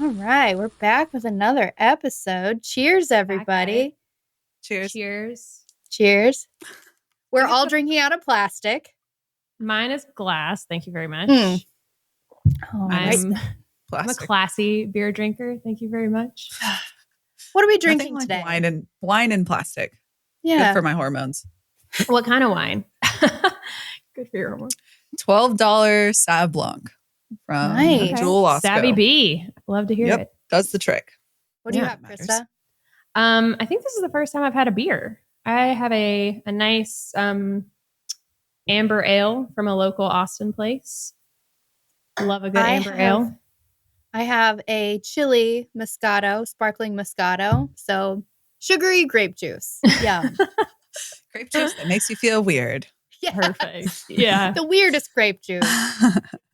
All right, we're back with another episode. Cheers, Back at it. everybody. Cheers. Cheers. Cheers. We're think it's all a- drinking out of plastic. Mine is glass. Thank you very much. Mm. Oh, Mine right. is I'm a plastic. classy beer drinker. Thank you very much. What are we Nothing drinking like today? wine and plastic. Yeah. Good for my hormones. What kind of wine? Good for your hormones. $12 Sauv Blanc from Nice. Jewel Osco. Savvy B. Love to hear Yep, it. does the trick. What do you Yeah, have, it matters. Krista? I think this is the first time I've had a beer. I have a nice amber ale from a local Austin place. Love a good amber ale. I have a chili Moscato, sparkling Moscato. So sugary grape juice. Yum. Grape juice that makes you feel weird. Yeah. Perfect. Yeah. The weirdest grape juice.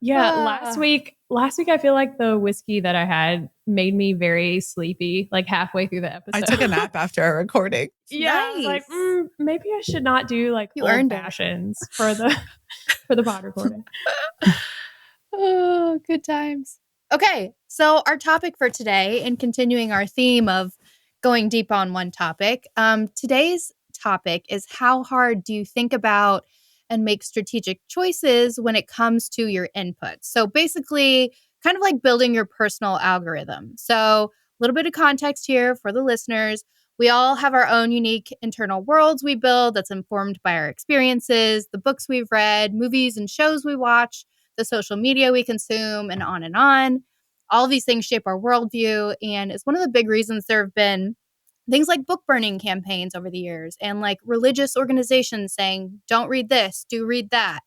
Yeah, Ah. last week I feel like the whiskey that I had made me very sleepy, like halfway through the episode. I took a nap after our recording. Yeah, I was like, Nice. maybe I should not do like You old earned it. fashions for the pod recording. Oh, good times. Okay, so our topic for today, and continuing our theme of going deep on one topic, today's topic is how hard do you think about and make strategic choices when it comes to your inputs? So basically, kind of like building your personal algorithm. So a little bit of context here for the listeners. We all have our own unique internal worlds we build that's informed by our experiences, the books we've read, movies and shows we watch, the social media we consume, and on and on. All of these things shape our worldview, and it's one of the big reasons there have been things like book burning campaigns over the years and like religious organizations saying, don't read this, do read that.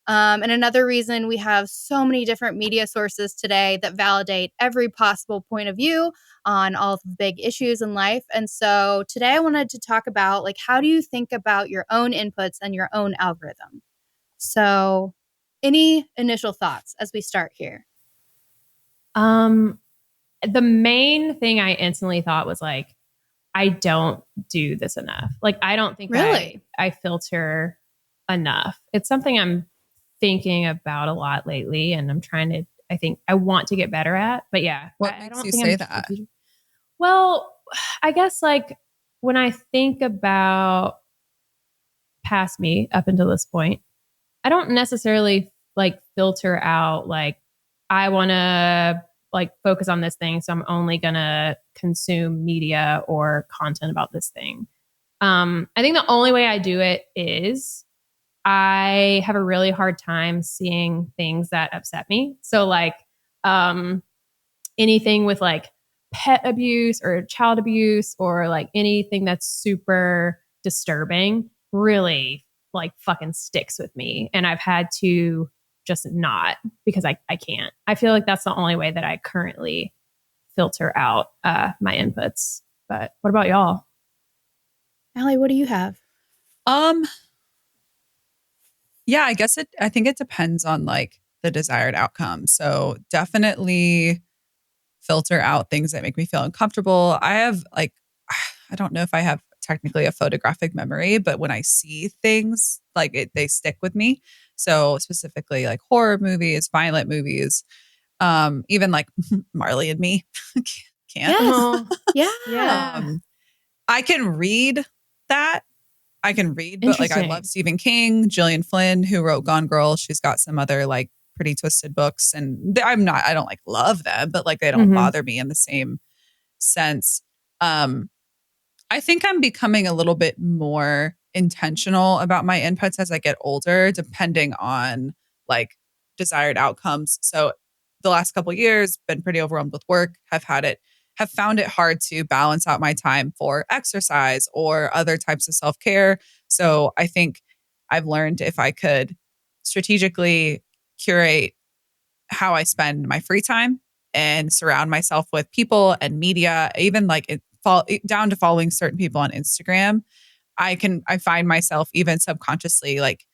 And another reason we have so many different media sources today that validate every possible point of view on all of the big issues in life. And so today I wanted to talk about like, how do you think about your own inputs and your own algorithm? So any initial thoughts as we start here? The main thing I instantly thought was like, I don't do this enough. Like, I don't think Really? I filter enough. It's something I'm thinking about a lot lately, and I think I want to get better at. But yeah, What I makes don't you think say I'm that? strategic. Well, I guess like when I think about past me up until this point, I don't necessarily like filter out like I want to like focus on this thing, so I'm only gonna consume media or content about this thing. I think the only way I do it is I have a really hard time seeing things that upset me. So like anything with like pet abuse or child abuse or like anything that's super disturbing really like fucking sticks with me. And I've had to just not because I can't. I feel like that's the only way that I currently filter out my inputs. But what about y'all? Allie, what do you have? Yeah, I think it depends on like the desired outcome. So definitely filter out things that make me feel uncomfortable. I have like, I don't know if I have technically a photographic memory, but when I see things, like they stick with me. So specifically like horror movies, violent movies, even like Marley and Me. Can't. Yes. Yeah. Yeah. I can read that. I can read, but like I Interesting. love Stephen King, Gillian Flynn, who wrote Gone Girl. She's got some other like pretty twisted books, and I don't like love them, but like they don't Mhm. bother me in the same sense. I think I'm becoming a little bit more intentional about my inputs as I get older, depending on like desired outcomes. So the last couple of years, been pretty overwhelmed with work, have found it hard to balance out my time for exercise or other types of self-care. So I think I've learned if I could strategically curate how I spend my free time and surround myself with people and media, even like down to following certain people on Instagram, I find myself even subconsciously like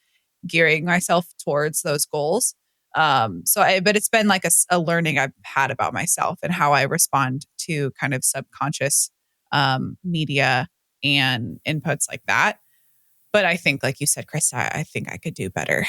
gearing myself towards those goals. But it's been like a learning I've had about myself and how I respond to kind of subconscious media and inputs like that. But I think, like you said, Krista, I think I could do better.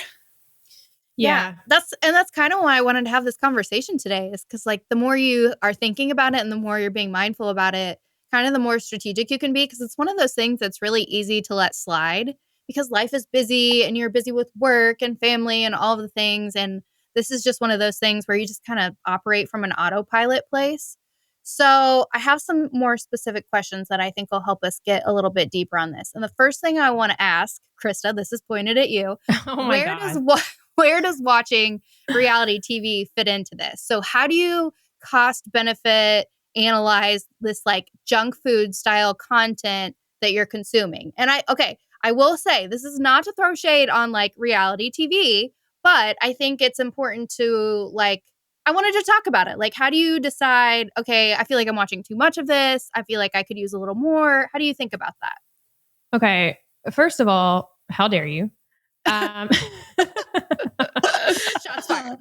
Yeah, Yeah. that's kind of why I wanted to have this conversation today is because like the more you are thinking about it and the more you're being mindful about it, kind of the more strategic you can be because it's one of those things that's really easy to let slide because life is busy and you're busy with work and family and all of the things. And this is just one of those things where you just kind of operate from an autopilot place. So I have some more specific questions that I think will help us get a little bit deeper on this. And the first thing I want to ask, Krista, this is pointed at you. Oh my Where does God. what where does watching reality TV fit into this? So how do you cost benefit analyze this like junk food style content that you're consuming? And I will say this is not to throw shade on like reality TV, but I think it's important to like I wanted to talk about it. Like how do you decide, okay, I feel like I'm watching too much of this. I feel like I could use a little more. How do you think about that? Okay. First of all, how dare you? Um, Shots fired.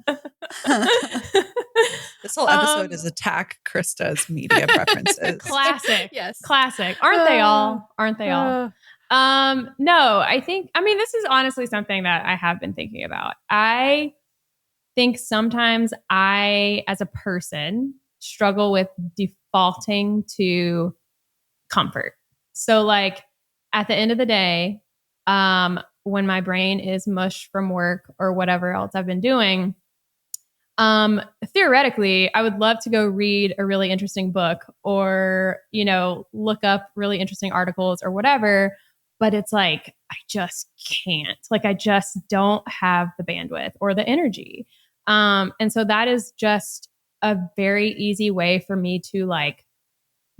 This whole episode is attack Krista's media preferences. Classic. Yes. Classic. Aren't they all? Aren't they all? No, I mean, this is honestly something that I have been thinking about. I think sometimes I, as a person, struggle with defaulting to comfort. So, like, at the end of the day, when my brain is mush from work or whatever else I've been doing, theoretically, I would love to go read a really interesting book or, look up really interesting articles or whatever. But it's like, I just can't. Like, I just don't have the bandwidth or the energy. And so that is just a very easy way for me to like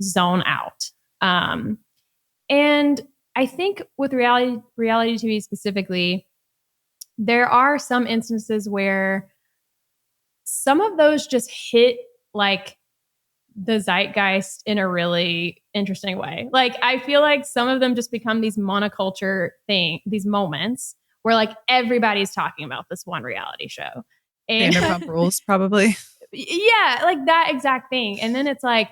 zone out. And I think with reality TV specifically, there are some instances where some of those just hit like the zeitgeist in a really interesting way. Like I feel like some of them just become these these moments where like everybody's talking about this one reality show. And Vanderpump Rules, probably. yeah, like that exact thing. And then it's like,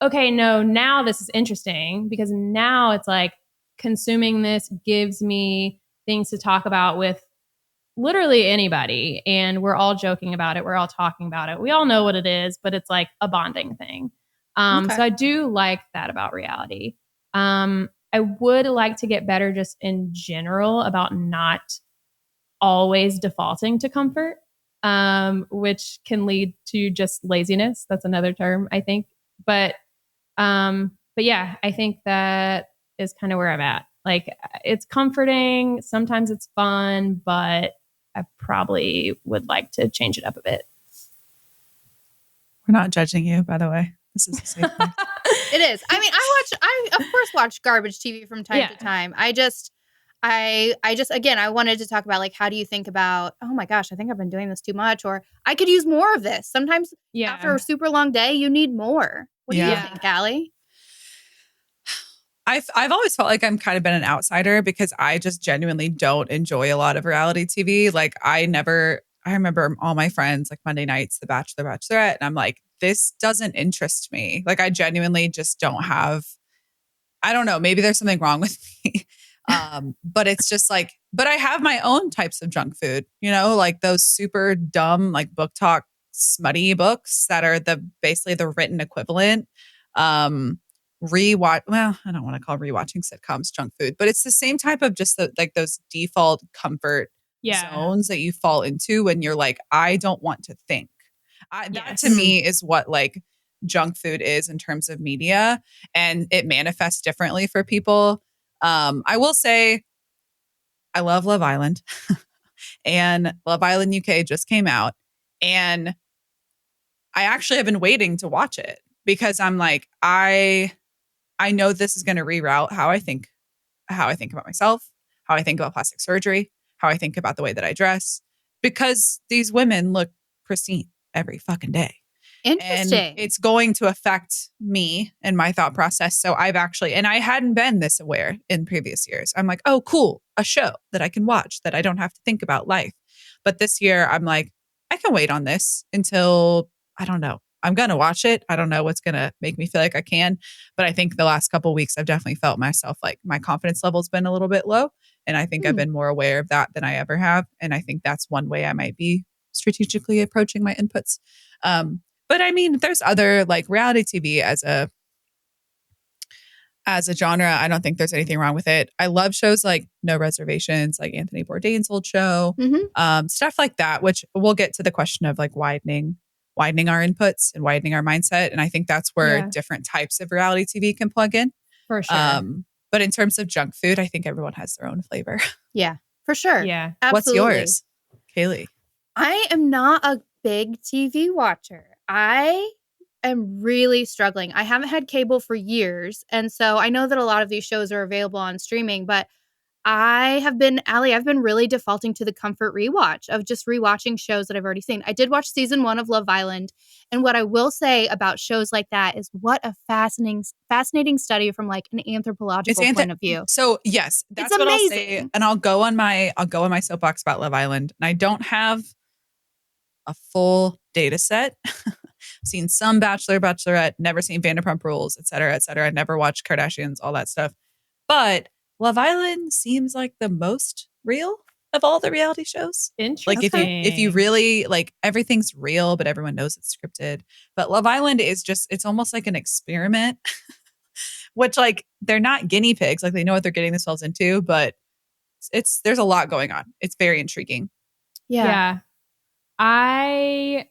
okay, no, now this is interesting because now it's like consuming this gives me things to talk about with literally anybody. And we're all joking about it. We're all talking about it. We all know what it is, but it's like a bonding thing. Okay. So I do like that about reality. I would like to get better just in general about not always defaulting to comfort, which can lead to just laziness. That's another term, I think. But yeah, I think that is kind of where I'm at. Like it's comforting, sometimes it's fun, but I probably would like to change it up a bit. We're not judging you, by the way. This is a safe place. It is. I mean, I of course watch garbage TV from time to time. I just again, I wanted to talk about like how do you think about, oh my gosh, I think I've been doing this too much or I could use more of this. Sometimes after a super long day, you need more. What do you think, Allie? I've always felt like I'm kind of been an outsider because I just genuinely don't enjoy a lot of reality TV. Like I remember all my friends like Monday nights, The Bachelor, Bachelorette, and I'm like, this doesn't interest me. Like I genuinely just don't have, I don't know, maybe there's something wrong with me. But it's just like, but I have my own types of junk food, like those super dumb, like book talk, smutty books that are basically the written equivalent. Well, I don't want to call rewatching sitcoms junk food, but it's the same type of just like those default comfort zones that you fall into when you're like, I don't want to think. That to me is what like junk food is in terms of media, and it manifests differently for people. I will say I love Love Island and Love Island UK just came out, and I actually have been waiting to watch it because I'm like, I know this is going to reroute how I think about myself, how I think about plastic surgery, how I think about the way that I dress, because these women look pristine every fucking day. Interesting. And it's going to affect me and my thought process. So and I hadn't been this aware in previous years. I'm like, oh, cool, a show that I can watch that I don't have to think about life. But this year I'm like, I can wait on this until, I don't know. I'm going to watch it. I don't know what's going to make me feel like I can. But I think the last couple of weeks, I've definitely felt myself like my confidence level's been a little bit low. And I think I've Hmm. been more aware of that than I ever have. And I think that's one way I might be strategically approaching my inputs. But I mean, there's other like reality TV as a genre. I don't think there's anything wrong with it. I love shows like No Reservations, like Anthony Bourdain's old show, Mm-hmm. stuff like that, which we'll get to the question of like widening our inputs and widening our mindset. And I think that's where Yeah. different types of reality TV can plug in. For sure. But in terms of junk food, I think everyone has their own flavor. Yeah, for sure. Yeah. What's Absolutely. yours, Kaylee? I am not a big TV watcher. I am really struggling. I haven't had cable for years. And so I know that a lot of these shows are available on streaming, but I've been really defaulting to the comfort rewatch of just rewatching shows that I've already seen. I did watch season 1 of Love Island. And what I will say about shows like that is what a fascinating study from like an anthropological point of view. So yes, that's what I'll say. amazing. And I'll go on my soapbox about Love Island. And I don't have a full data set. I've seen some Bachelor, Bachelorette, never seen Vanderpump Rules, et cetera, et cetera. I never watched Kardashians, all that stuff. But Love Island seems like the most real of all the reality shows. Interesting. Like if you really like everything's real, but everyone knows it's scripted. But Love Island is just it's almost like an experiment, which like they're not guinea pigs, like they know what they're getting themselves into, but there's a lot going on. It's very intriguing. Yeah. I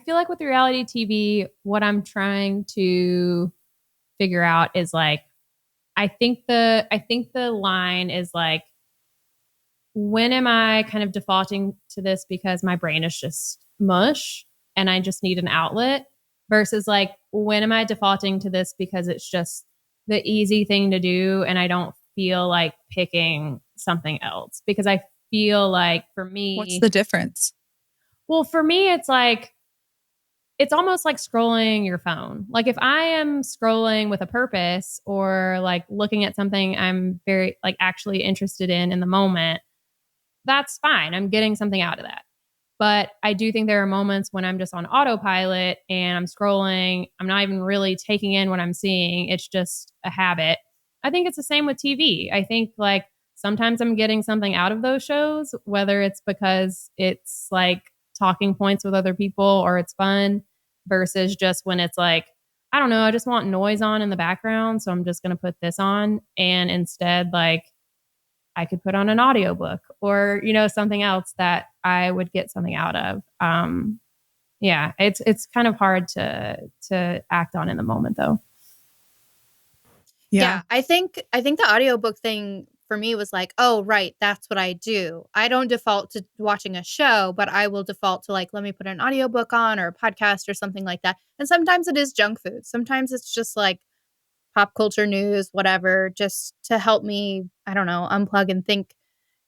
feel like with reality TV, what I'm trying to figure out is like I think the line is like when am I kind of defaulting to this because my brain is just mush and I just need an outlet versus like when am I defaulting to this because it's just the easy thing to do and I don't feel like picking something else because I feel like for me What's the difference? Well, for me it's like it's almost like scrolling your phone. Like if I am scrolling with a purpose or like looking at something I'm very like actually interested in the moment, that's fine. I'm getting something out of that. But I do think there are moments when I'm just on autopilot and I'm scrolling. I'm not even really taking in what I'm seeing. It's just a habit. I think it's the same with TV. I think like sometimes I'm getting something out of those shows, whether it's because it's like talking points with other people or it's fun versus just when it's like, I don't know, I just want noise on in the background. So I'm just going to put this on. And instead, like, I could put on an audiobook or, you know, something else that I would get something out of. Yeah, it's kind of hard to act on in the moment though. Yeah, I think the audiobook thing for me was like, oh, right, that's what I do. I don't default to watching a show, but I will default to like, let me put an audiobook on or a podcast or something like that. And sometimes it is junk food. Sometimes it's just like pop culture news, whatever, just to help me, I don't know, unplug and think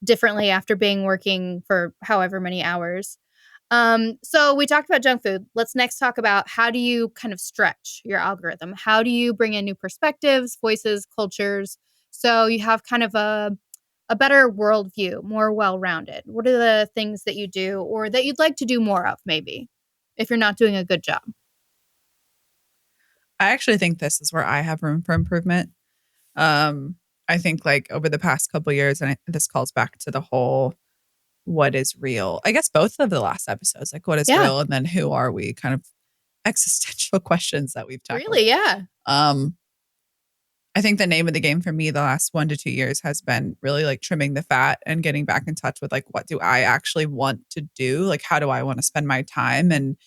differently after being working for however many hours. So we talked about junk food. Let's next talk about how do you kind of stretch your algorithm? How do you bring in new perspectives, voices, cultures, so you have kind of a better worldview, more well-rounded? What are the things that you do or that you'd like to do more of, maybe, if you're not doing a good job? I actually think this is where I have room for improvement. I think like over the past couple of years, and this calls back to the whole what is real. I guess both of the last episodes, like what is real and then who are we, kind of existential questions that we've tackled. Really, yeah. I think the name of the game for me the last 1 to 2 years has been really like trimming the fat and getting back in touch with like what do I actually want to do? Like how do I want to spend my time and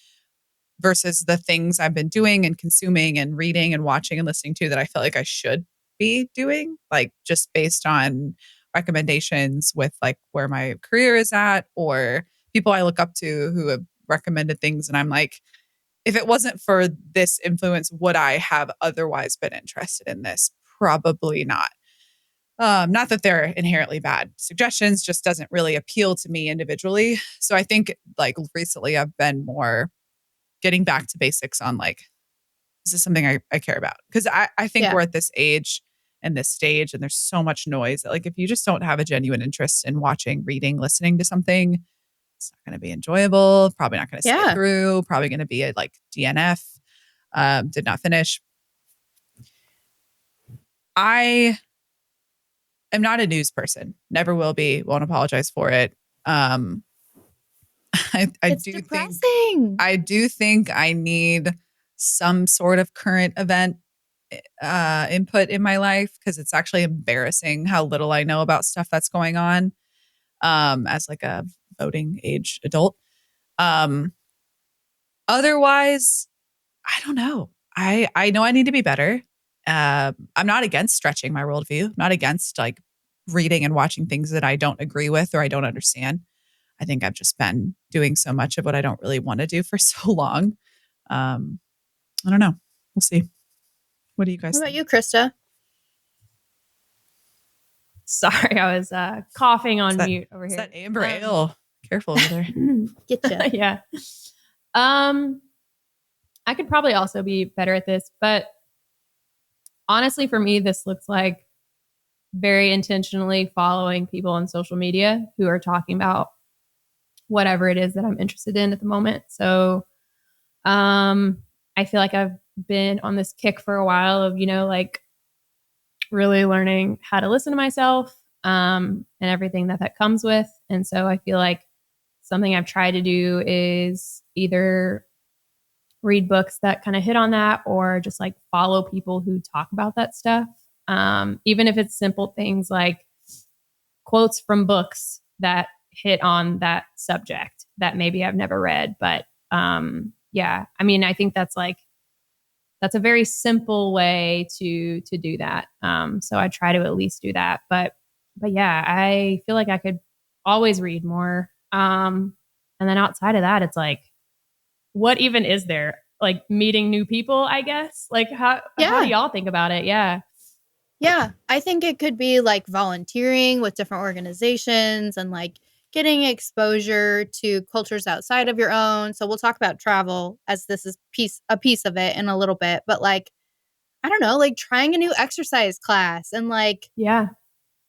versus the things I've been doing and consuming and reading and watching and listening to that I feel like I should be doing, like just based on recommendations with like where my career is at or people I look up to who have recommended things. And I'm like, if it wasn't for this influence, would I have otherwise been interested in this? Probably not. Not that they're inherently bad suggestions, just doesn't really appeal to me individually. So I think like recently I've been more getting back to basics on like, is this something I care about? Because I think we're at this age and this stage and there's so much noise that like if you just don't have a genuine interest in watching, reading, listening to something, it's not going to be enjoyable, probably not going to stay through, probably going to be a like DNF, did not finish. I am not a news person. Never will be. Won't apologize for it. Um, It's depressing. I do think I need some sort of current event input in my life because it's actually embarrassing how little I know about stuff that's going on as like a voting age adult. Um, Otherwise, I don't know. I know I need to be better. I'm not against stretching my worldview. I'm not against like reading and watching things that I don't agree with or I don't understand. I think I've just been doing so much of what I don't really want to do for so long. Um, I don't know. We'll see. What do you What guys about think? you, Krista? Sorry, I was coughing on mute over It's here. that amber ale. Careful over there. Getcha. Yeah. I could probably also be better at this, but honestly, for me, this looks like very intentionally following people on social media who are talking about whatever it is that I'm interested in at the moment. So, I feel like I've been on this kick for a while of, like really learning how to listen to myself, and everything that comes with. And so I feel like something I've tried to do is either read books that kind of hit on that or just like follow people who talk about that stuff. Even if it's simple things like quotes from books that hit on that subject that maybe I've never read. But yeah, I mean, I think that's a very simple way to do that. So I try to at least do that. But yeah, I feel like I could always read more. And then outside of that, it's like, what even is there? Like meeting new people, I guess. Like how do Yeah. y'all think about it? Yeah. Yeah. I think it could be like volunteering with different organizations and like getting exposure to cultures outside of your own. So we'll talk about travel as this is a piece of it in a little bit, but like I don't know, like trying a new exercise class and like Yeah.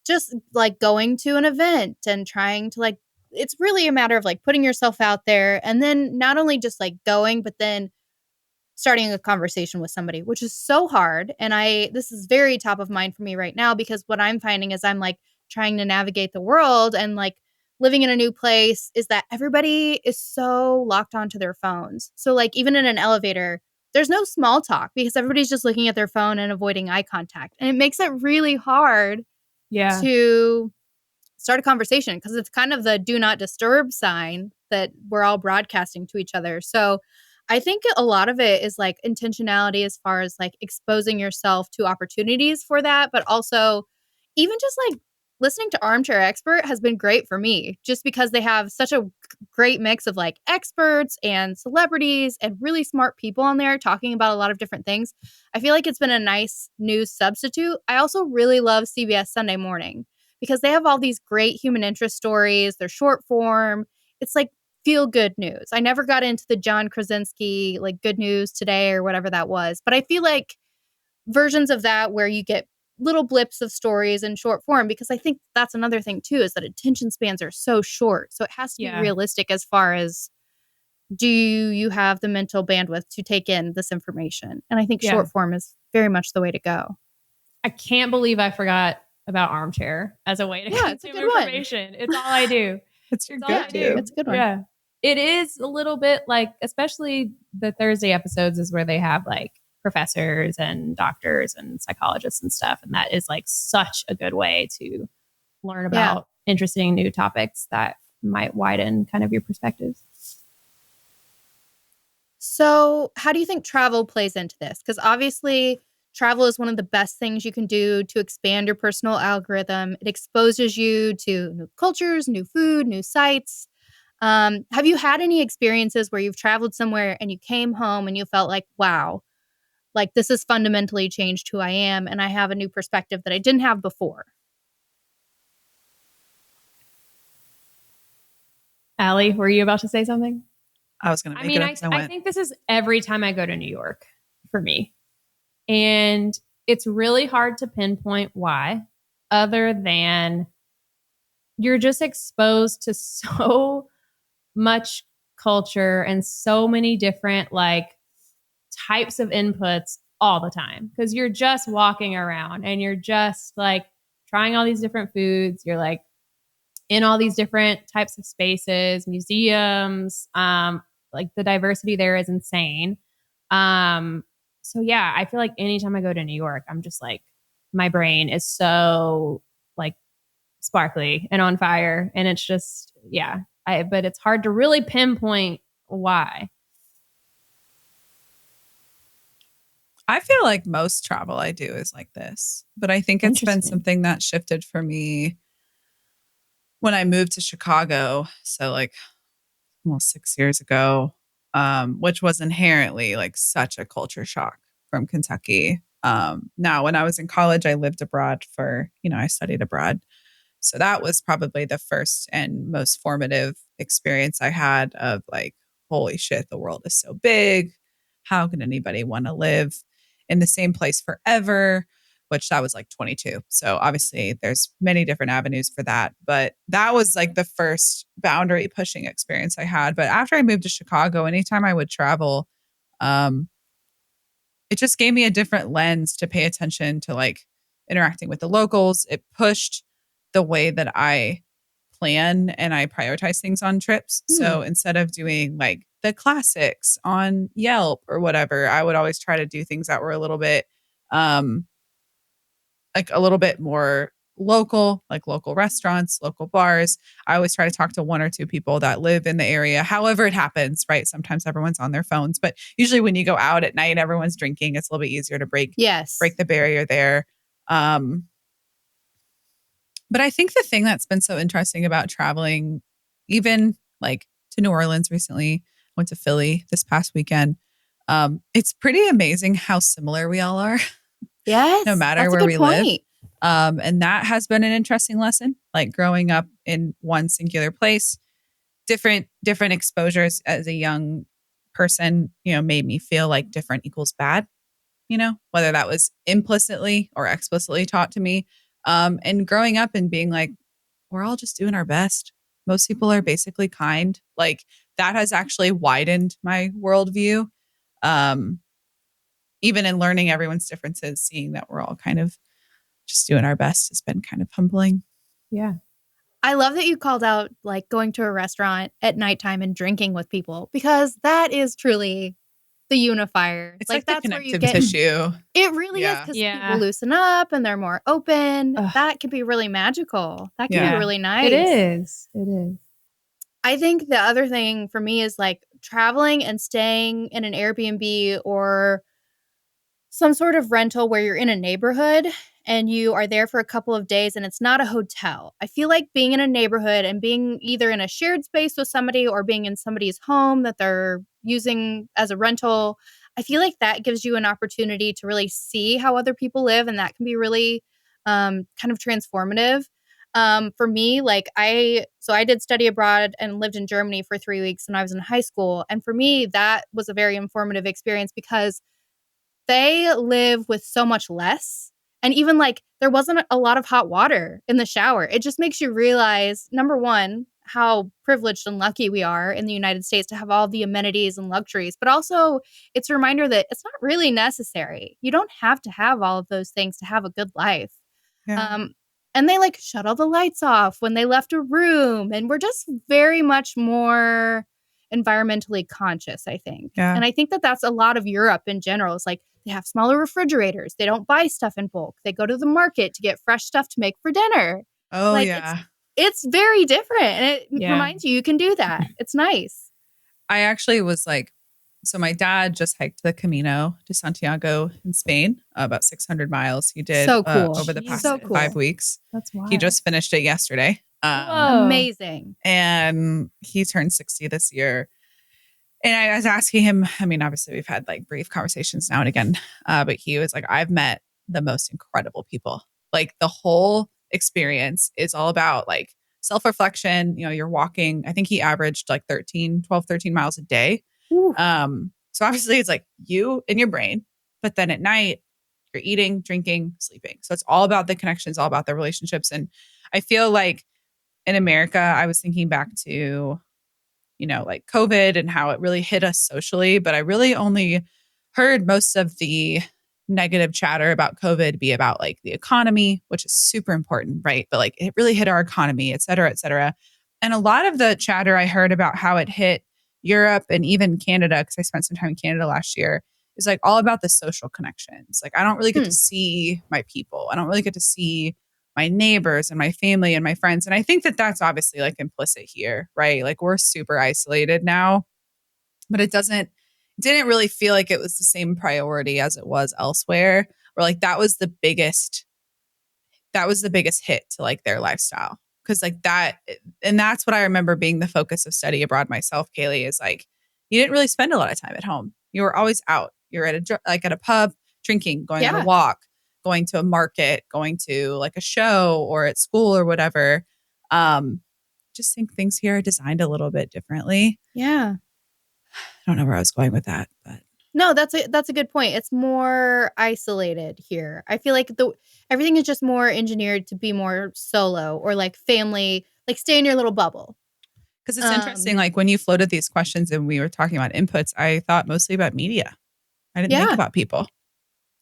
just like going to an event and trying to like it's really a matter of like putting yourself out there and then not only just like going but then starting a conversation with somebody, which is so hard. And this is very top of mind for me right now because what I'm finding is I'm like trying to navigate the world and like living in a new place is that everybody is so locked onto their phones. So, like, even in an elevator, there's no small talk because everybody's just looking at their phone and avoiding eye contact. And it makes it really hard Yeah. to start a conversation because it's kind of the do not disturb sign that we're all broadcasting to each other. So I think a lot of it is like intentionality as far as like exposing yourself to opportunities for that, but also even just like listening to Armchair Expert has been great for me just because they have such a great mix of like experts and celebrities and really smart people on there talking about a lot of different things. I feel like it's been a nice news substitute. I also really love CBS Sunday Morning because they have all these great human interest stories. They're short form. It's like feel good news. I never got into the John Krasinski, like Good News Today or whatever that was, but I feel like versions of that where you get little blips of stories in short form because I think that's another thing too is that attention spans are so short. So it has to be Yeah. realistic as far as do you have the mental bandwidth to take in this information? And I think Yeah. short form is very much the way to go. I can't believe I forgot about Armchair as a way to Yeah, it's a consume good one. information. It's all I do. It's your It's all I go-to. do. It's a good one. Yeah. It is a little bit like, especially the Thursday episodes is where they have like professors and doctors and psychologists and stuff. And that is like such a good way to learn about interesting new topics that might widen kind of your perspectives. So, how do you think travel plays into this? Because obviously, travel is one of the best things you can do to expand your personal algorithm. It exposes you to new cultures, new food, new sites. Have you had any experiences where you've traveled somewhere and you came home and you felt like, wow, like this has fundamentally changed who I am and I have a new perspective that I didn't have before? Allie, were you about to say something? I was going to I make mean, it up as I I went. think this is every time I go to New York for me. And it's really hard to pinpoint why, other than you're just exposed to so much culture and so many different like types of inputs all the time because you're just walking around and you're just like trying all these different foods. You're like in all these different types of spaces, museums. Like the diversity there is insane. So yeah, I feel like anytime I go to New York, I'm just like, my brain is so like sparkly and on fire. And it's just, yeah, but it's hard to really pinpoint why. I feel like most travel I do is like this, but I think it's been Interesting. something that shifted for me when I moved to Chicago. So, like, almost 6 years ago, which was inherently like such a culture shock from Kentucky. Now, when I was in college, I lived abroad I studied abroad. So that was probably the first and most formative experience I had of like, holy shit, the world is so big. How can anybody want to live in the same place forever? Which that was like 22. So obviously there's many different avenues for that. But that was like the first boundary pushing experience I had. But after I moved to Chicago, anytime I would travel, um, it just gave me a different lens to pay attention to like interacting with the locals. It pushed the way that I plan and I prioritize things on trips. Hmm. So instead of doing like the classics on Yelp or whatever, I would always try to do things that were um a little bit more local, like local restaurants, local bars. I always try to talk to one or two people that live in the area, however it happens, right? Sometimes everyone's on their phones, but usually when you go out at night, everyone's drinking. It's a little bit easier to Yes. break the barrier there. Um, but I think the thing that's been so interesting about traveling, even like to New Orleans recently, went to Philly this past weekend. It's pretty amazing how similar we all are no Yes. matter That's a where good we live. point. And that has been an interesting lesson, like growing up in one singular place, different exposures as a young person, made me feel like different equals bad, whether that was implicitly or explicitly taught to me. And growing up and being like, we're all just doing our best. Most people are basically kind. Like that has actually widened my worldview. Um, Even in learning everyone's differences, seeing that we're all kind of just doing our best has been kind of humbling. Yeah. I love that you called out like going to a restaurant at nighttime and drinking with people because that is truly the unifier. It's Like like the that's where you connective get tissue. it really is Yeah. because people Yeah. loosen up and they're more open. Ugh, That can be really magical. That can be Yeah. really it nice. is. It is. I think the other thing for me is like traveling and staying in an Airbnb or some sort of rental where you're in a neighborhood and you are there for a couple of days and it's not a hotel. I feel like being in a neighborhood and being either in a shared space with somebody or being in somebody's home that they're using as a rental, I feel like that gives you an opportunity to really see how other people live and that can be really kind of transformative. For me, like I did study abroad and lived in Germany for 3 weeks when I was in high school. And for me, that was a very informative experience because they live with so much less. And even like there wasn't a lot of hot water in the shower. It just makes you realize, number one, how privileged and lucky we are in the United States to have all the amenities and luxuries. But also, it's a reminder that it's not really necessary. You don't have to have all of those things to have a good life. Yeah. Um, and they like shut all the lights off when they left a room. And we're just very much more environmentally conscious, I think. Yeah. And I think that that's a lot of Europe in general. It's like they have smaller refrigerators. They don't buy stuff in bulk. They go to the market to get fresh stuff to make for dinner. Oh, Like yeah. it's very different and it Yeah. reminds you can do that. It's nice. I actually was like, so my dad just hiked the Camino de Santiago in Spain, about 600 miles. He did So cool. over the past So Jesus. cool. 5 weeks. That's wild. He just finished it yesterday. Whoa. Amazing. And he turned 60 this year. And I was asking him, I mean, obviously we've had like brief conversations now and again, but he was like, I've met the most incredible people. Like the whole experience is all about like self-reflection. You're walking, I think he averaged like 13 miles a day. Ooh. So obviously it's like you in your brain, but then at night you're eating, drinking, sleeping. So it's all about the connections, all about the relationships. And I feel like in America, I was thinking back to like COVID and how it really hit us socially. But I really only heard most of the negative chatter about COVID be about like the economy, which is super important, right? But like it really hit our economy, et cetera, et cetera. And a lot of the chatter I heard about how it hit Europe and even Canada, because I spent some time in Canada last year, is like all about the social connections. Like I don't really get to Hmm. see my people. I don't really get to see my neighbors and my family and my friends. And I think that that's obviously like implicit here, right? Like we're super isolated now, but didn't really feel like it was the same priority as it was elsewhere. Or like that was the biggest hit to like their lifestyle. Cause like that, and that's what I remember being the focus of study abroad myself, Kaylee, is like, you didn't really spend a lot of time at home. You were always out. You're like at a pub, drinking, going on a Yeah. walk, going to a market, going to like a show or at school or whatever. Um, just think things here are designed a little bit differently. Yeah. I don't know where I was going with that, but No, that's a good point. It's more isolated here. I feel like the everything is just more engineered to be more solo or like family, like stay in your little bubble. because it's interesting, Um, like when you floated these questions and we were talking about inputs, I thought mostly about media. I didn't think yeah. about people.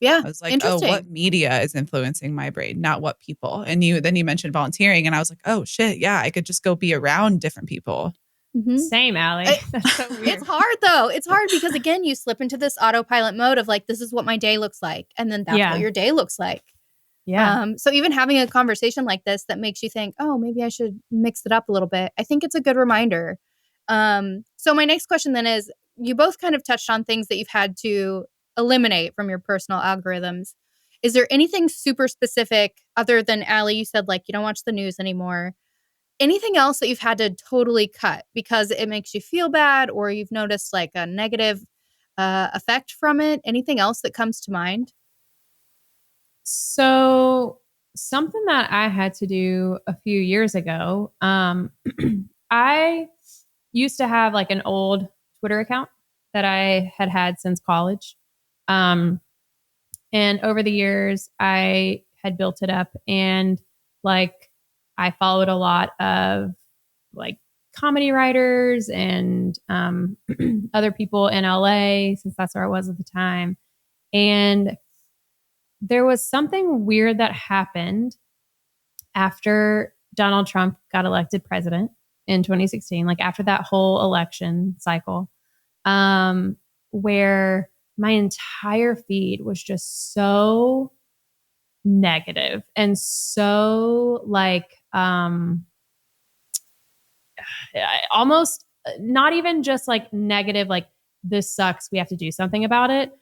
Yeah. I was like, oh, what Interesting. media is influencing my brain, not what people. And you mentioned volunteering, and I was like, oh shit, yeah, I could just go be around different people. Mhm. Same, Allie. That's so It's weird. hard though. It's hard because again, you slip into this autopilot mode of like, this is what my day looks like, and then that's what Yeah. your day looks like. Yeah. So even having a conversation like this that makes you think, oh, maybe I should mix it up a little bit. I think it's a good reminder. So my next question then is, you both kind of touched on things that you've had to eliminate from your personal algorithms. Is there anything super specific other than Allie? You said like you don't watch the news anymore. Anything else that you've had to totally cut because it makes you feel bad or you've noticed like a negative effect from it? Anything else that comes to mind? So something that I had to do a few years ago, I used to have like an old Twitter account that I had had since college. Um, and over the years, I had built it up and like I followed a lot of like comedy writers and other people in LA since that's where I was at the time. And there was something weird that happened after Donald Trump got elected president in 2016, like after that whole election cycle, um, where my entire feed was just so negative and so like almost not even just like negative, like this sucks, we have to do something about it,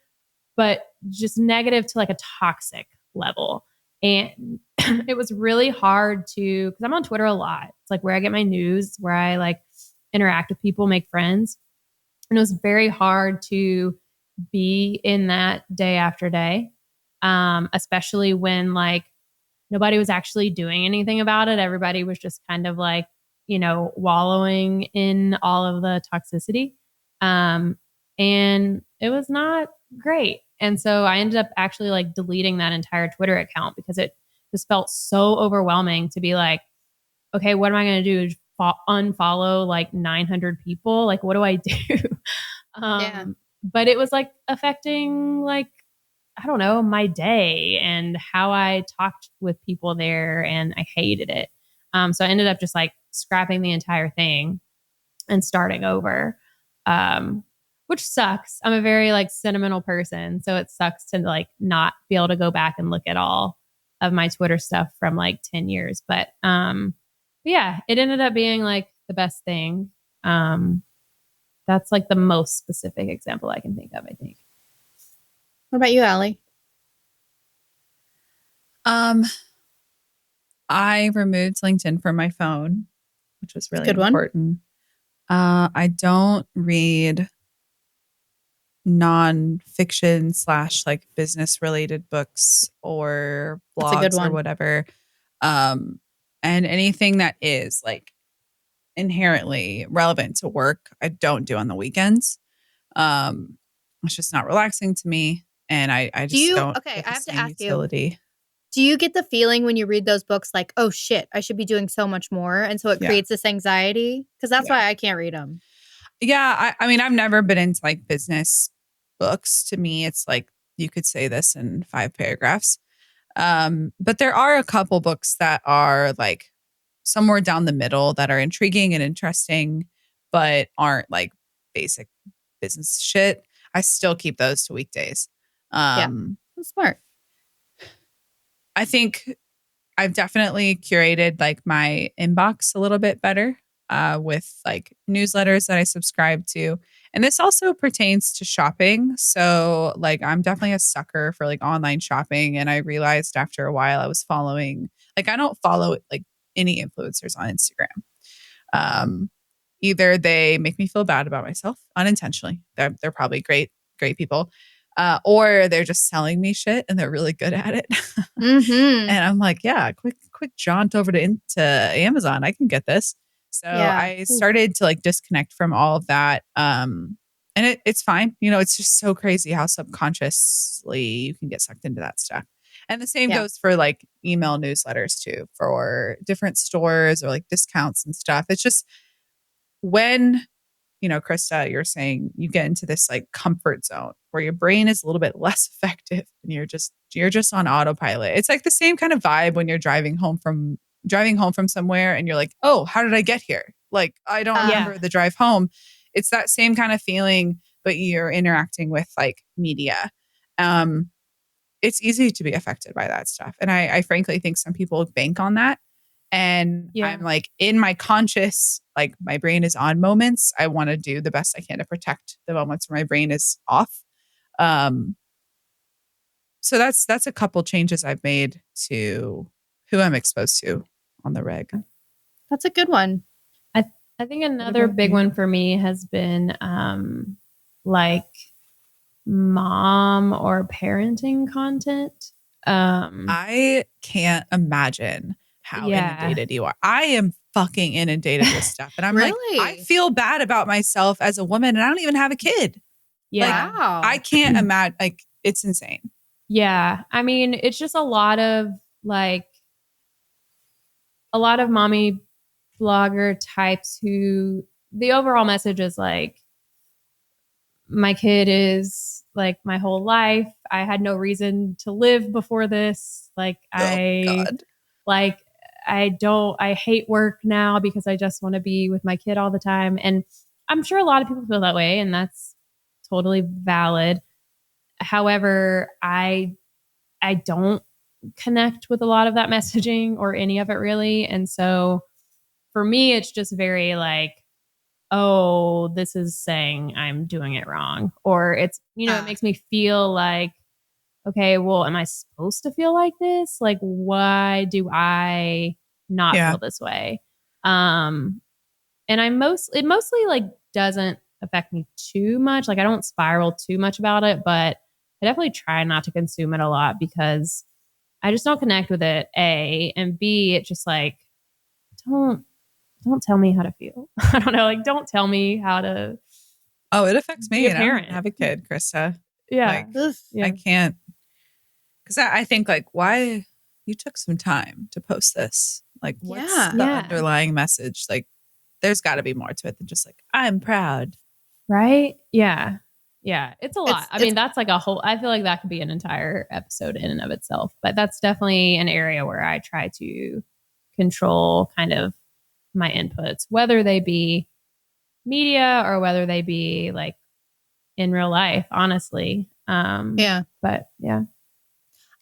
but just negative to like a toxic level. And it was really hard to, because I'm on Twitter a lot. It's like where I get my news, where I like interact with people, make friends. And it was very hard to be in that day after day, especially when like nobody was actually doing anything about it. Everybody was just kind of like, wallowing in all of the toxicity. Um, and it was not great. And so I ended up actually like deleting that entire Twitter account because it just felt so overwhelming to be like, okay, what am I going to do? Unfollow like 900 people? Like, what do I do? Yeah. But it was like affecting like I don't know, my day and how I talked with people there, and I hated it. So I ended up just like scrapping the entire thing and starting over, which sucks. I'm a very like sentimental person, so it sucks to like not be able to go back and look at all of my Twitter stuff from like 10 years. But yeah, it ended up being like the best thing. Um, that's like the most specific example I can think of, I think. What about you, Allie? um, I removed LinkedIn from my phone, which was It's a really good one. important. I don't read nonfiction slash like business related books or That's a good blogs or one. whatever. Um, and anything that is like inherently relevant to work, I don't do on the weekends. Um, it's just not relaxing to me. And I Do just you don't okay, get I the have to same ask you, utility. do you get the feeling when you read those books like, "Oh shit, I should be doing so much more," and so it Yeah. creates this anxiety? Because that's Yeah. why I can't read them. Yeah. I mean, I've never been into like business books. To me, it's like you could say this in 5 paragraphs. But there are a couple books that are like somewhere down the middle that are intriguing and interesting, but aren't like basic business shit. I still keep those to weekdays. Yeah. Um, That's smart. I think I've definitely curated like my inbox a little bit better with like newsletters that I subscribe to. And this also pertains to shopping. So, like, I'm definitely a sucker for like online shopping. And I realized after a while I was following, like, I don't follow like any influencers on Instagram. Um, Either they make me feel bad about myself unintentionally. They're probably great people. Or they're just selling me shit and they're really good at it. Mm-hmm. And I'm like, yeah, quick jaunt over to Amazon. I can get this. So Yeah. I Ooh. started to like disconnect from all of that. And it's fine. You know, it's just so crazy how subconsciously you can get sucked into that stuff. And the same Yeah. goes for like email newsletters too, for different stores or like discounts and stuff. It's just when, you know, Krista, you're saying you get into this like comfort zone where your brain is a little bit less effective and you're just on autopilot. It's like the same kind of vibe when you're driving home from somewhere and you're like, "Oh, how did I get here?" Like, I don't Uh, remember the drive home. It's that same kind of feeling, but you're interacting with like media. Um, it's easy to be affected by that stuff. And I frankly think some people bank on that. And Yeah. I'm like in my conscious, like my brain is on moments. I want to do the best I can to protect the moments where my brain is off. Um, so that's a couple changes I've made to who I'm exposed to on the reg. that's a good one. I I think What another about big you? one for me has been like mom or parenting content. I can't imagine how Yeah. inundated you are. I am fucking inundated with stuff. And I'm like, I Really? feel bad about myself as a woman and I don't even have a kid. Like, Yeah. I Wow. can't imagine, like, it's insane. Yeah. I mean, it's just like a lot of mommy blogger types who the overall message is like, my kid is like my whole life. I had no reason to live before this. Oh, God. Like I hate work now because I just want to be with my kid all the time. And I'm sure a lot of people feel that way and that's totally valid. However, I don't connect with a lot of that messaging or any of it really. And so for me, it's just very like, oh, this is saying I'm doing it wrong. Or it Ah, makes me feel like, okay, well, am I supposed to feel like this? Like, why do I not yeah. feel this way? And it mostly like doesn't affect me too much. Like, I don't spiral too much about it, but I definitely try not to consume it a lot because I just don't connect with it. A and B, it just like don't don't tell me how to feel. I don't know, like don't tell me how to Oh, it affects be me a and I don't even parent. have a kid, Krista. Yeah. Like, Ugh. I Yeah. can't, because I think, like, why you took some time to post this? Like, what's Yeah. the Yeah. underlying message? Like, there's got to be more to it than just like, I'm proud. Right? Yeah. Yeah. It's a lot. I It's mean, that's like I feel like that could be an entire episode in and of itself, but that's definitely an area where I try to control kind of my inputs, whether they be media or whether they be like in real life, honestly. Yeah. But yeah.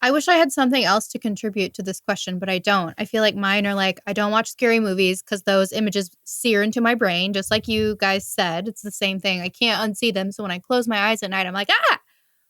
I wish I had something else to contribute to this question, but I don't. I feel like mine are like, I don't watch scary movies because those images sear into my brain, just like you guys said. It's the same thing. I can't unsee them. So when I close my eyes at night, I'm like, ah,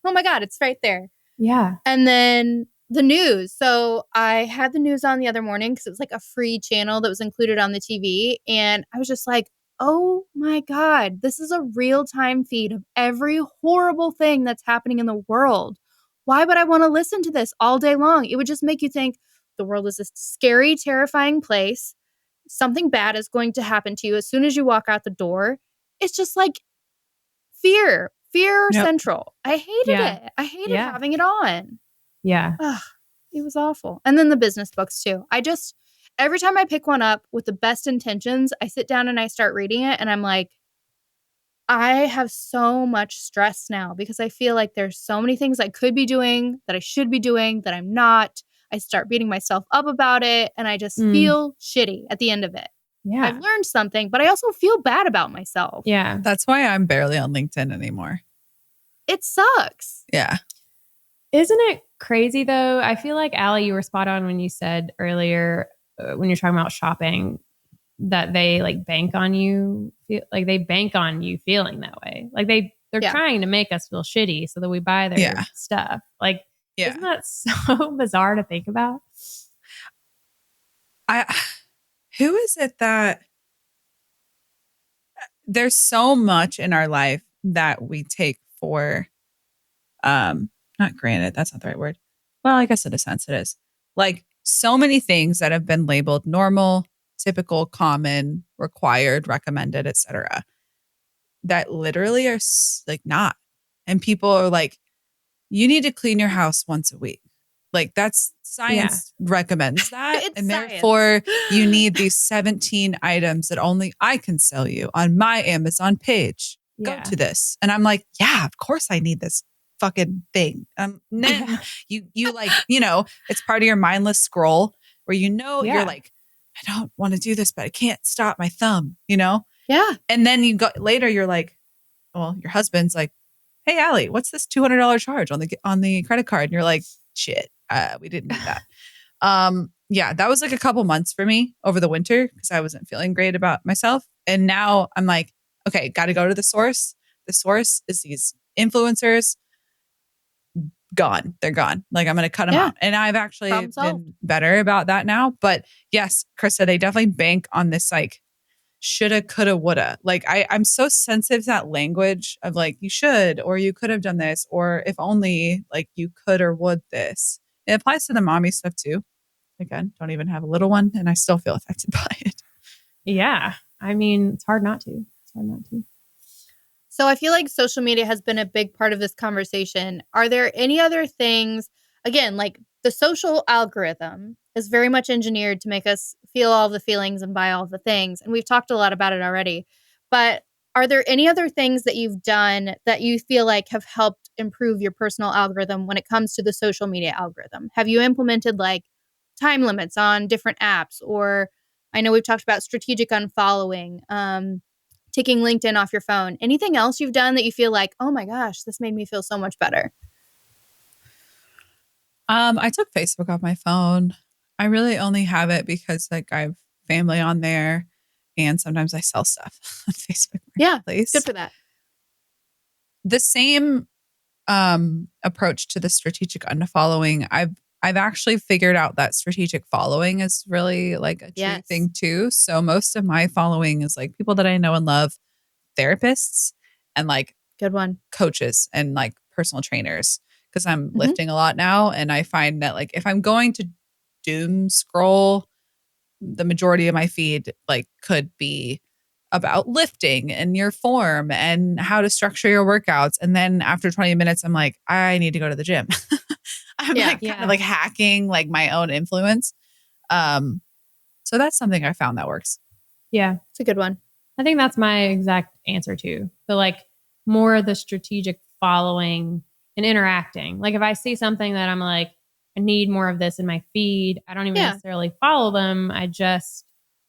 oh my God, it's right there. Yeah. And then the news. So I had the news on the other morning because it was like a free channel that was included on the TV. And I was just like, oh my God, this is a real time feed of every horrible thing that's happening in the world. Why would I want to listen to this all day long? It would just make you think the world is a scary, terrifying place. Something bad is going to happen to you as soon as you walk out the door. It's just like fear Yep. central. I hated Yeah. it. I hated Yeah. having it on. Yeah. Ugh, it was awful. And then the business books too. Every time I pick one up with the best intentions, I sit down and I start reading it and I'm like, I have so much stress now because I feel like there's so many things I could be doing that I should be doing that I'm not. I start beating myself up about it and I just Mm, feel shitty at the end of it. I've yeah. learned something, but I also feel bad about myself. Yeah. That's why I'm barely on LinkedIn anymore. It sucks. Yeah. Isn't it crazy though? I feel like Allie, you were spot on when you said earlier when you're talking about shopping that they like bank on you, like they bank on you feeling that way. Like they're Yeah. trying to make us feel shitty so that we buy their Yeah. stuff. Like, Yeah. isn't that so bizarre to think about? Who is it that there's so much in our life that we take for not granted, that's not the right word. Well, I guess in a sense it is. Like so many things that have been labeled normal, typical, common, required, recommended, etc. that literally are like not. And people are like, you need to clean your house once a week. Like that's science recommends that. It's and science. therefore you need these 17 items that only I can sell you on my Amazon page. Go Yeah. to this. And I'm like, yeah, of course I need this fucking thing. Then you like, it's part of your mindless scroll where you're Yeah. like, I don't want to do this, but I can't stop my thumb, Yeah. And then you go later, you're like, well, your husband's like, hey, Allie, what's this $200 charge on the credit card? And you're like, shit, we didn't need that. Yeah, that was like a couple months for me over the winter because I wasn't feeling great about myself. And now I'm like, okay, got to go to the source. The source is these influencers. Gone. They're gone. Like I'm going to cut them out. And I've actually Problem solved. been better about that now. But yes, Krista, they definitely bank on this like shoulda, coulda, woulda. Like I'm so sensitive to that language of like you should or you could have done this or if only like you could or would this. It applies to the mommy stuff too. Again, don't even have a little one and I still feel affected by it. Yeah. I mean, it's hard not to. It's hard not to. So I feel like social media has been a big part of this conversation. Are there any other things, again, like the social algorithm is very much engineered to make us feel all the feelings and buy all the things. And we've talked a lot about it already. But are there any other things that you've done that you feel like have helped improve your personal algorithm when it comes to the social media algorithm? Have you implemented like time limits on different apps? Or I know we've talked about strategic unfollowing. Taking LinkedIn off your phone. Anything else you've done that you feel like, oh my gosh, this made me feel so much better? I took Facebook off my phone. I really only have it because like I have family on there and sometimes I sell stuff on Facebook. Yeah, it's good for that. The same approach to the strategic unfollowing. I've actually figured out that strategic following is really like a true thing too. So most of my following is like people that I know and love, therapists and like good one, coaches and like personal trainers because I'm lifting a lot now. And I find that like if I'm going to doom scroll, the majority of my feed like could be about lifting and your form and how to structure your workouts. And then after 20 minutes, I'm like, I need to go to the gym. I'm kind of like hacking like my own influence. So that's something I found that works. Yeah. It's a good one. I think that's my exact answer too. So like more of the strategic following and interacting. Like if I see something that I'm like, I need more of this in my feed, I don't even necessarily follow them. I just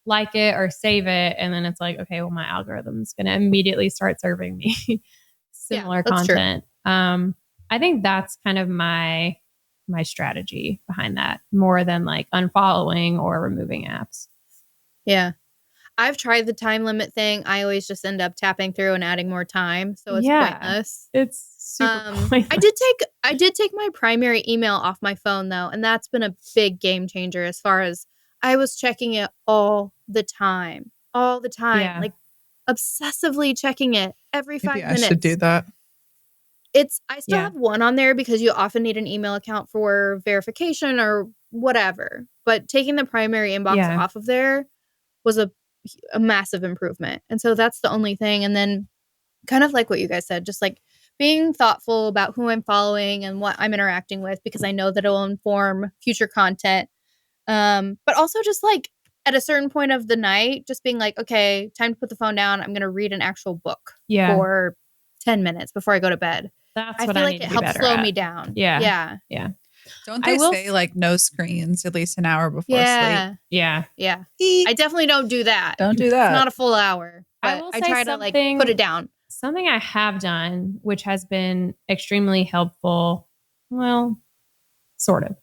like it or save it. And then it's like, okay, well, my algorithm's going to immediately start serving me similar content. I think that's kind of my strategy behind that more than like unfollowing or removing apps. Yeah. I've tried the time limit thing. I always just end up tapping through and adding more time. So it's pointless. It's super pointless. I did take my primary email off my phone though. And that's been a big game changer as far as I was checking it all the time, like obsessively checking it every 5 minutes. I should do that. I still have one on there because you often need an email account for verification or whatever. But taking the primary inbox off of there was a massive improvement. And so that's the only thing. And then kind of like what you guys said, just like being thoughtful about who I'm following and what I'm interacting with because I know that it'll inform future content. But also just like at a certain point of the night, just being like, okay, time to put the phone down. I'm going to read an actual book Yeah. for 10 minutes before I go to bed. That's I what feel I like need it to be helps better slow at. me down. Yeah. Don't I they will say like no screens at least an hour before sleep? Yeah. I definitely don't do that. Don't do It's that. not a full hour, I but will I say try to like put it down. Something I have done, which has been extremely helpful. Well, sort of.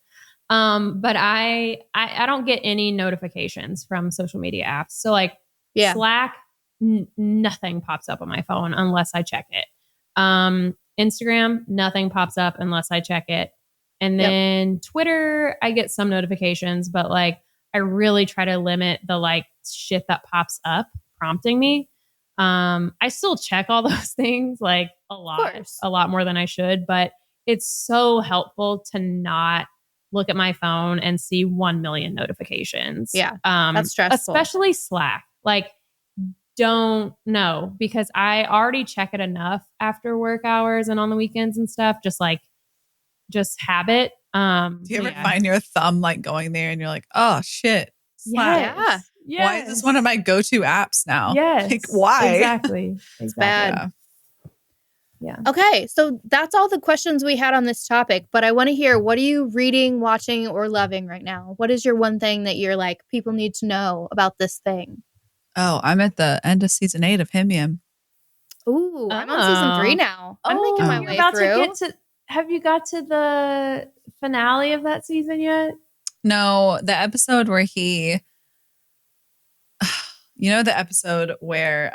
But I don't get any notifications from social media apps. So like Slack, nothing pops up on my phone unless I check it. Instagram, nothing pops up unless I check it. And then Twitter, I get some notifications, but like I really try to limit the like shit that pops up prompting me. I still check all those things like a lot more than I should, but it's so helpful to not look at my phone and see 1 million notifications. Yeah. That's stressful. Especially Slack. Like, don't know, because I already check it enough after work hours and on the weekends and stuff. Just habit. Do you ever find your thumb like going there and you're like, oh shit. Slack. Yeah. Why is this one of my go-to apps now? Yes. Like, why? Exactly. It's bad. Yeah. Okay. So that's all the questions we had on this topic, but I want to hear, what are you reading, watching, or loving right now? What is your one thing that you're like, people need to know about this thing? Oh, I'm at the end of season 8 of Himium. Ooh, I'm on season 3 now. I'm making my way through. Have you got to the finale of that season yet? No, the episode where the episode where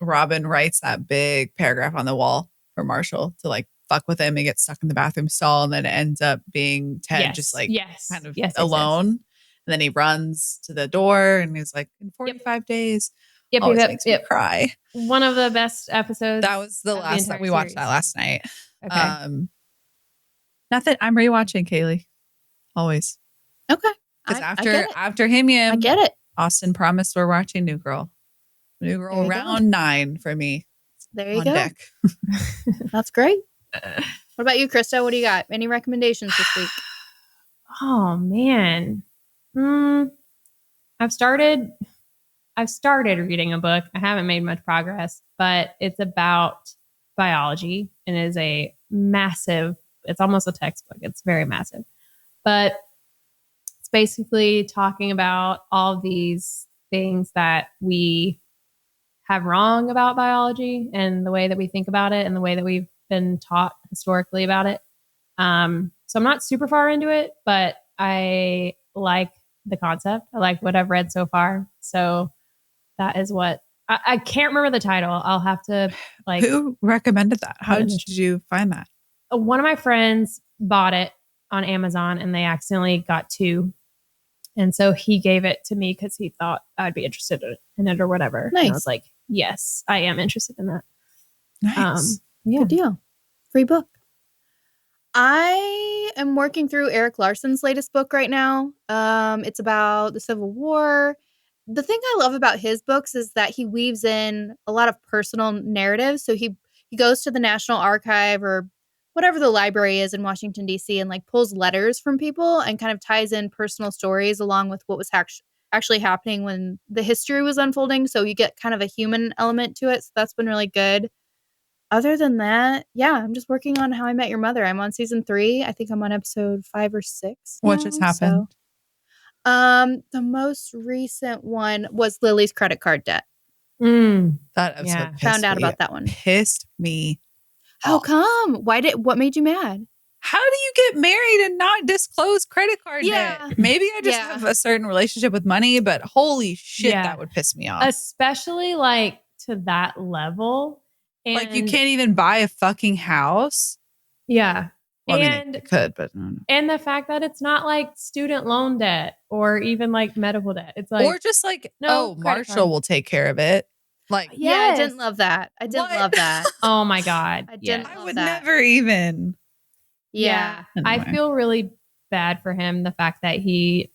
Robin writes that big paragraph on the wall for Marshall to like fuck with him and get stuck in the bathroom stall, and then it ends up being Ted just like kind of alone. And then he runs to the door and he's like, in 45 days. Always makes me cry. One of the best episodes. That was the last that we watched that last night. Okay. Nothing. I'm rewatching, Kaylee. Always. Okay. Because after Himium, I get it. Austin promised we're watching New Girl. New Girl round 9 for me. There you on go. Deck. That's great. What about you, Krista? What do you got? Any recommendations this week? Oh man. I've started reading a book. I haven't made much progress, but it's about biology and is it's almost a textbook. It's very massive. But it's basically talking about all these things that we have wrong about biology and the way that we think about it and the way that we've been taught historically about it. So I'm not super far into it, but I like the concept. I like what I've read so far. So that is what I can't remember the title. I'll have to like. Who recommended that? How did you find that? One of my friends bought it on Amazon and they accidentally got 2. And so he gave it to me because he thought I'd be interested in it or whatever. Nice. And I was like, yes, I am interested in that. Nice. Good deal. Free book. I am working through Eric Larson's latest book right now. It's about the Civil War. The thing I love about his books is that he weaves in a lot of personal narratives. So he goes to the National Archive or whatever the library is in Washington, D.C. and like pulls letters from people and kind of ties in personal stories along with what was actually happening when the history was unfolding. So you get kind of a human element to it. So that's been really good. Other than that, I'm just working on How I Met Your Mother. I'm on season 3. I think I'm on episode 5 or 6. What just happened? The most recent one was Lily's credit card debt. That episode found out about that one. Pissed me. How come? What made you mad? How do you get married and not disclose credit card debt? Maybe I just have a certain relationship with money, but holy shit, that would piss me off. Especially like to that level. And like you can't even buy a fucking house. Yeah. Well, I mean, they could, but no. And the fact that it's not like student loan debt or even like medical debt. It's like, or just like, Marshall will take care of it. Like, I didn't love that. I didn't love that. Oh my God. I would never even. Yeah. Anyway. I feel really bad for him. The fact that he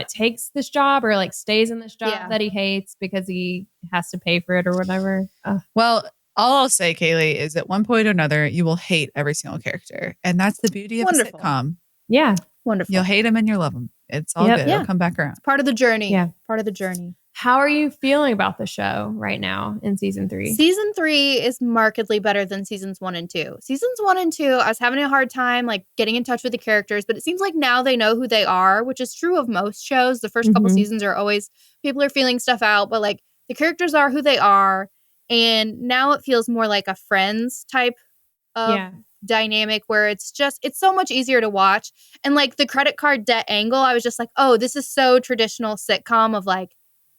takes this job or like stays in this job that he hates because he has to pay for it or whatever. Well, all I'll say, Kaylee, is at one point or another, you will hate every single character. And that's the beauty of a sitcom. Yeah. Wonderful. You'll hate them and you'll love them. It's all Yep. good. Yeah. It'll come back around. It's part of the journey. Yeah. Part of the journey. How are you feeling about the show right now in season 3? Season 3 is markedly better than seasons 1 and 2. Seasons 1 and 2, I was having a hard time like getting in touch with the characters, but it seems like now they know who they are, which is true of most shows. The first couple seasons are always people are feeling stuff out, but like the characters are who they are, and now it feels more like a Friends type of dynamic where it's so much easier to watch. And like the credit card debt angle, I was just like, oh, this is so traditional sitcom of like,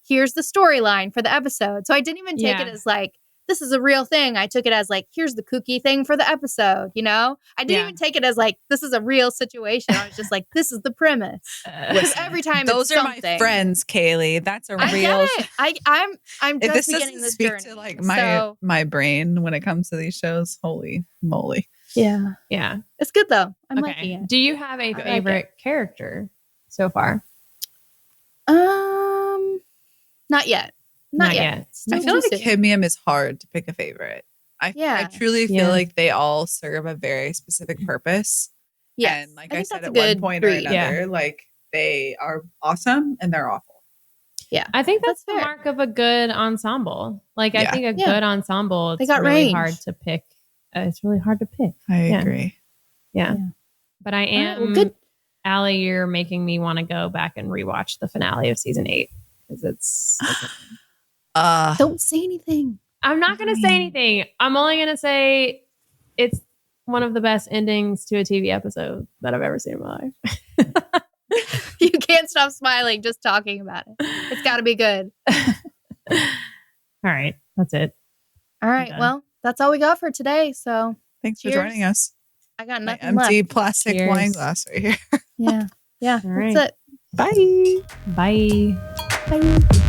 here's the storyline for the episode. So I didn't even take it as like, this is a real thing. I took it as like, here's the kooky thing for the episode, you know? I didn't even take it as like, this is a real situation. I was just like, this is the premise. Because every time those it's are my friends, Kaylee. That's a real. I get it. I'm if just this beginning doesn't this speak journey. to like my brain when it comes to these shows, holy moly. Yeah. Yeah. It's good though. I'm liking it. Do you have a favorite character so far? Not yet. Not yet. I feel like Kimium is hard to pick a favorite. I truly feel like they all serve a very specific purpose. Yes. And like I said, at one point or another, like they are awesome and they're awful. Yeah. I think that's the mark of a good ensemble. Like I think a good ensemble, it's really hard to pick. It's really hard to pick. I agree. Yeah. But I am, Allie, you're making me want to go back and rewatch the finale of season 8 because it's don't say anything. I'm not going to say anything. I'm only going to say it's one of the best endings to a TV episode that I've ever seen in my life. You can't stop smiling just talking about it. It's got to be good. All right. That's it. All right. Well, that's all we got for today. So thanks for joining us. I got nothing empty left. plastic wine glass right here. Yeah. All right. That's it. Bye. Bye. Bye.